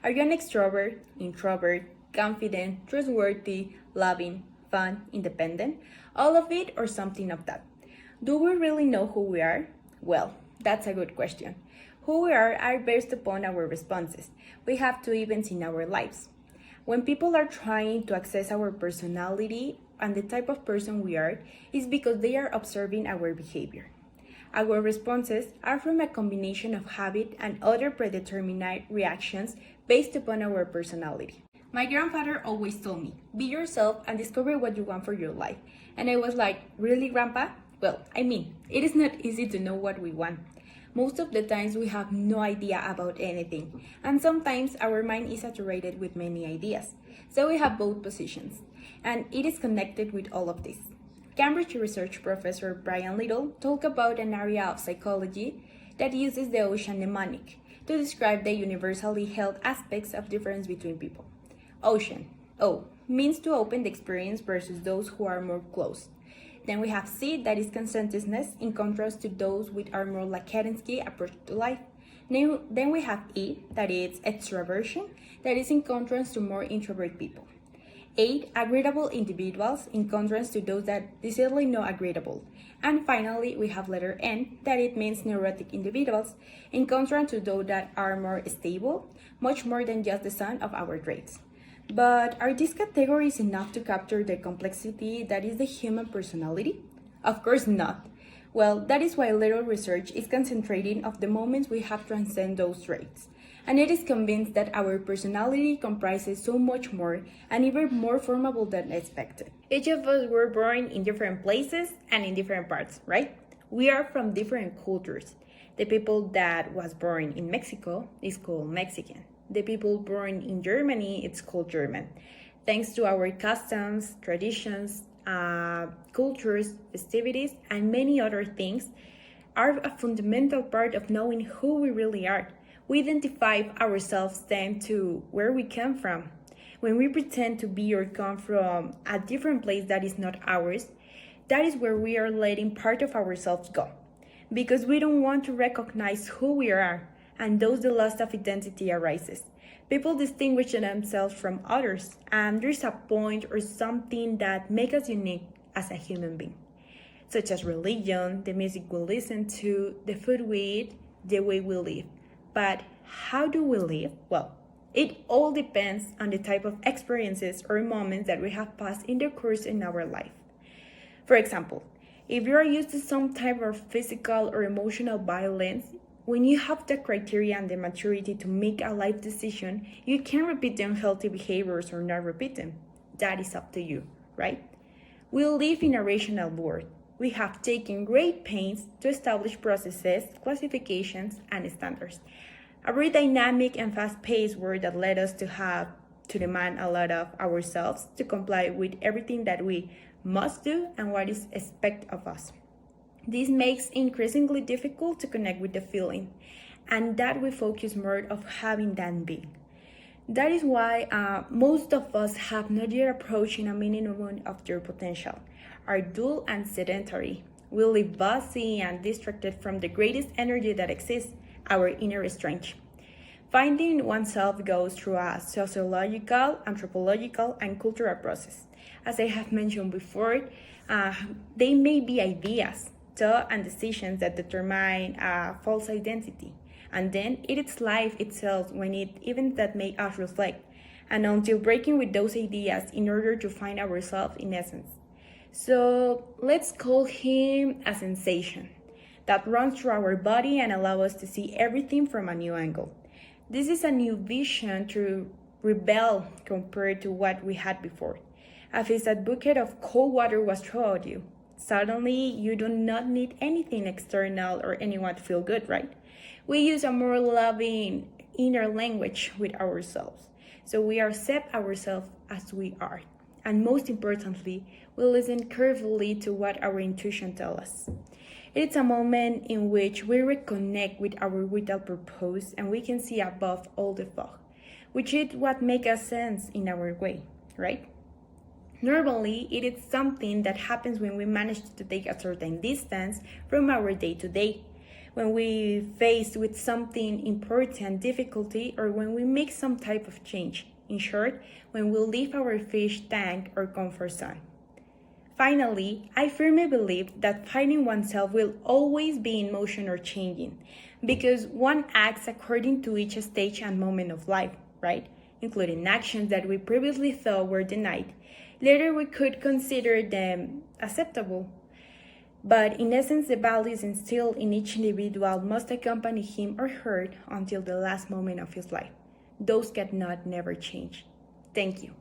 Are you an extrovert, introvert, confident, trustworthy, loving, fun, independent? All of it or something of that? Do we really know who we are? Well, that's a good question. Who we are based upon our responses. We have two events in our lives. When people are trying to access our personality and the type of person we are, is because they are observing our behavior. Our responses are from a combination of habit and other predetermined reactions based upon our personality. My grandfather always told me, be yourself and discover what you want for your life. And I was like, really, Grandpa? Well, it is not easy to know what we want. Most of the times we have no idea about anything, and sometimes our mind is saturated with many ideas. So we have both positions, and it is connected with all of this. Cambridge research professor Brian Little talked about an area of psychology that uses the ocean mnemonic to describe the universally held aspects of difference between people. Ocean, O, means to open the experience versus those who are more closed. Then we have C, that is conscientiousness, in contrast to those with our more Lacansky approach to life. Then we have E, that is extroversion, that is in contrast to more introvert people. 8, agreeable individuals, in contrast to those that decidedly not agreeable. And finally, we have letter N, that it means neurotic individuals, in contrast to those that are more stable, much more than just the sum of our traits. But are these categories enough to capture the complexity that is the human personality? Of course not. Well, that is why little research is concentrating on the moments we have transcend those traits. And it is convinced that our personality comprises so much more and even more formable than expected. Each of us were born in different places and in different parts, right? We are from different cultures. The people that was born in Mexico is called Mexican. The people born in Germany, it's called German. Thanks to our customs, traditions, cultures, festivities, and many other things, are a fundamental part of knowing who we really are. We identify ourselves then to where we come from. When we pretend to be or come from a different place that is not ours, that is where we are letting part of ourselves go. Because we don't want to recognize who we are, and thus the loss of identity arises. People distinguish themselves from others, and there's a point or something that makes us unique as a human being, such as religion, the music we listen to, the food we eat, the way we live. But how do we live? Well, it all depends on the type of experiences or moments that we have passed in the course in our life. For example, if you are used to some type of physical or emotional violence, when you have the criteria and the maturity to make a life decision, you can repeat the unhealthy behaviors or not repeat them. That is up to you, right? We live in a rational world. We have taken great pains to establish processes, classifications, and standards. A very dynamic and fast-paced world that led us to demand a lot of ourselves to comply with everything that we must do and what is expected of us. This makes it increasingly difficult to connect with the feeling, and that we focus more of having than being. That is why most of us have not yet approached a minimum of their potential, are dull and sedentary. We live busy and distracted from the greatest energy that exists, our inner strength. Finding oneself goes through a sociological, anthropological, and cultural process. As I have mentioned before, they may be ideas, thought, and decisions that determine a false identity. And then it is life itself when it even that make us reflect, and until breaking with those ideas in order to find ourselves in essence. So let's call him a sensation that runs through our body and allow us to see everything from a new angle. This is a new vision to rebel compared to what we had before. As if a bucket of cold water was thrown at you, suddenly you do not need anything external or anyone to feel good, right? We use a more loving inner language with ourselves. So we accept ourselves as we are. And most importantly, we listen carefully to what our intuition tells us. It's a moment in which we reconnect with our vital purpose and we can see above all the fog, which is what makes us sense in our way, right? Normally, it is something that happens when we manage to take a certain distance from our day-to-day. when we faced with something important, difficulty, or when we make some type of change. In short, when we leave our fish tank or comfort zone. Finally, I firmly believe that finding oneself will always be in motion or changing, because one acts according to each stage and moment of life, right? Including actions that we previously thought were denied. Later, we could consider them acceptable. But in essence, the values instilled in each individual must accompany him or her until the last moment of his life. Those cannot never change. Thank you.